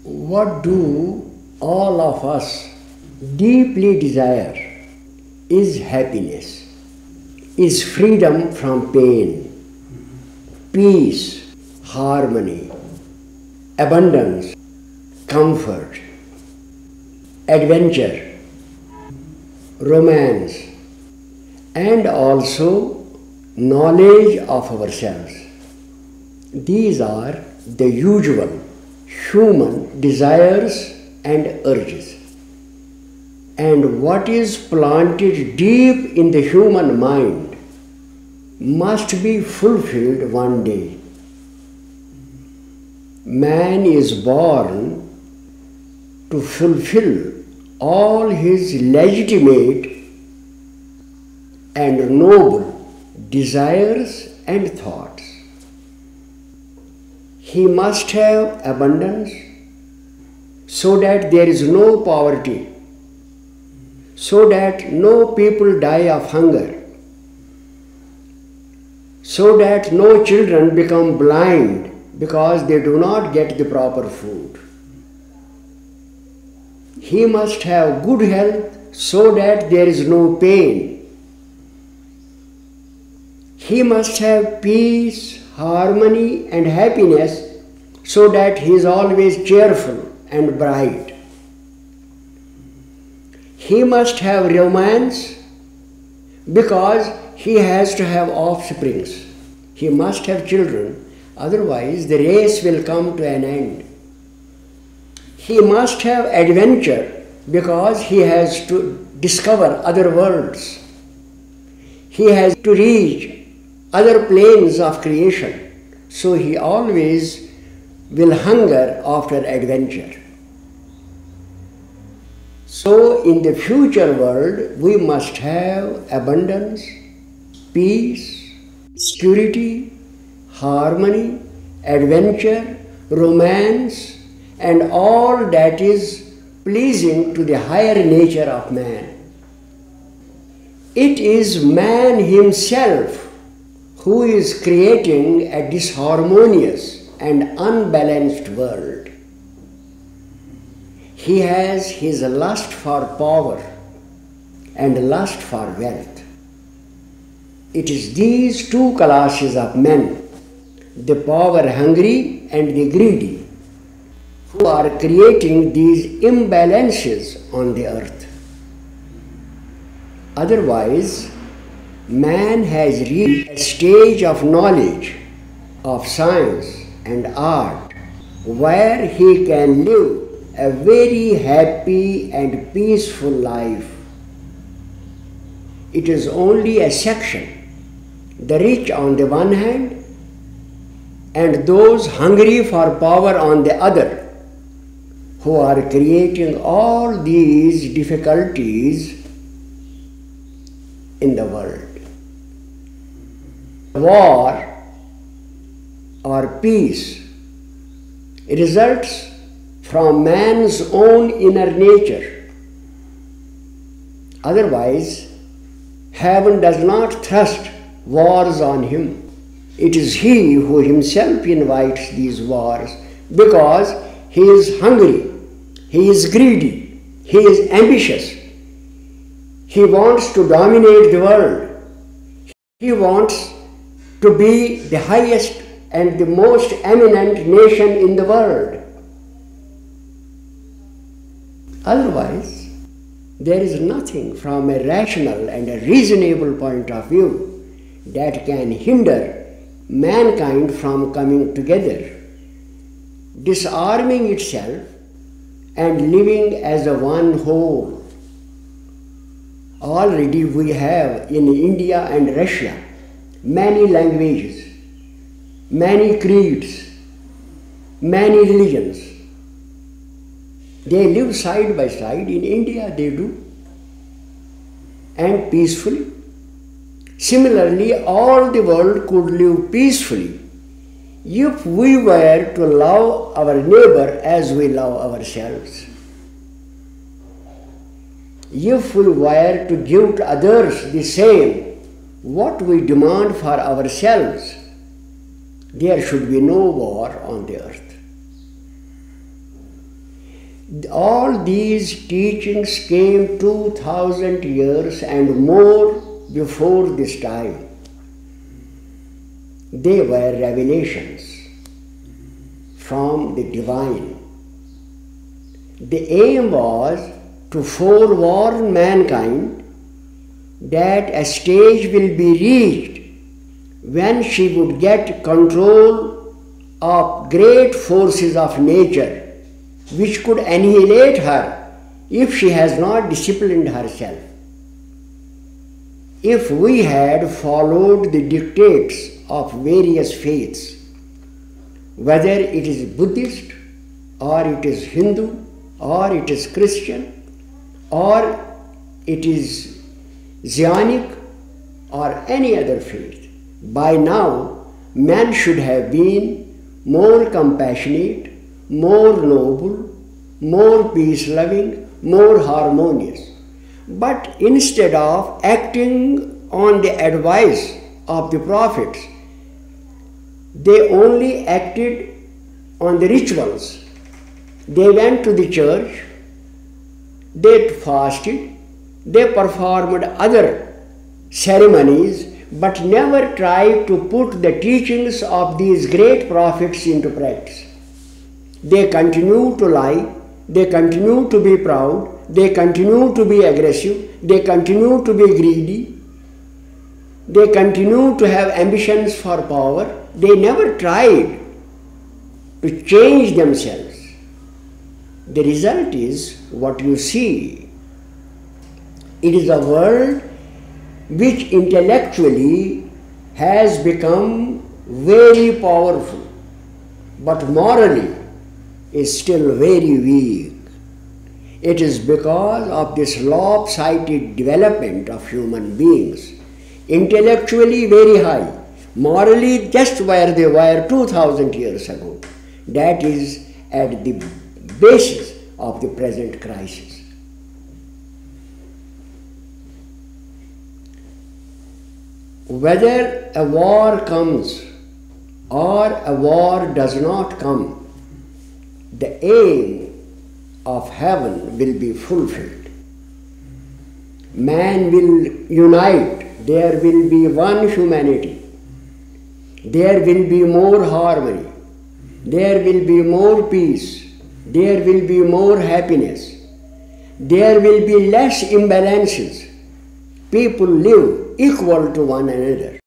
What do all of us deeply desire is happiness, is freedom from pain, peace, harmony, abundance, comfort, adventure, romance, and also knowledge of ourselves. These are the usual human desires and urges. And what is planted deep in the human mind must be fulfilled one day. Man is born to fulfill all his legitimate and noble desires and thoughts. He must have abundance so that there is no poverty, so that no people die of hunger, so that no children become blind because they do not get the proper food. He must have good health so that there is no pain. He must have peace, harmony and happiness so that he is always cheerful and bright. He must have romance because he has to have offsprings. He must have children, otherwise the race will come to an end. He must have adventure because he has to discover other worlds. He has to reach other planes of creation, so he always will hunger after adventure. So in the future world, we must have abundance, peace, security, harmony, adventure, romance, and all that is pleasing to the higher nature of man. It is man himself who is creating a disharmonious and unbalanced world. He has his lust for power and lust for wealth. It is these two classes of men, the power-hungry and the greedy, who are creating these imbalances on the earth. Otherwise, man has reached a stage of knowledge, of science and art, where he can live a very happy and peaceful life. It is only a section, the rich on the one hand and those hungry for power on the other, who are creating all these difficulties in the world. War or peace results from man's own inner nature. Otherwise, heaven does not thrust wars on him. It is he who himself invites these wars because he is hungry, he is greedy, he is ambitious. He wants to dominate the world. He wants to be the highest and the most eminent nation in the world. Otherwise, there is nothing from a rational and a reasonable point of view that can hinder mankind from coming together, disarming itself and living as a one whole. Already we have in India and Russia many languages, many creeds, many religions. They live side by side. In India they do, and peacefully. Similarly, all the world could live peacefully if we were to love our neighbor as we love ourselves. If we were to give to others the same what we demand for ourselves, there should be no war on the earth. All these teachings came 2000 years and more before this time. They were revelations from the divine. The aim was to forewarn mankind that a stage will be reached when she would get control of great forces of nature which could annihilate her if she has not disciplined herself. If we had followed the dictates of various faiths, whether it is Buddhist or it is Hindu or it is Christian or it is Zionic or any other faith, by now man should have been more compassionate, more noble, more peace-loving, more harmonious. But instead of acting on the advice of the prophets, they only acted on the rituals. They went to the church, they fasted, they performed other ceremonies, but never tried to put the teachings of these great prophets into practice. They continue to lie, they continue to be proud, they continue to be aggressive, they continue to be greedy, they continue to have ambitions for power. They never tried to change themselves. The result is what you see. It is a world which intellectually has become very powerful, but morally is still very weak. It is because of this lopsided development of human beings, intellectually very high, morally just where they were 2000 years ago. That is at the basis of the present crisis. Whether a war comes or a war does not come, the aim of heaven will be fulfilled. Man will unite, there will be one humanity, there will be more harmony, there will be more peace, there will be more happiness, there will be less imbalances. People live equal to one another.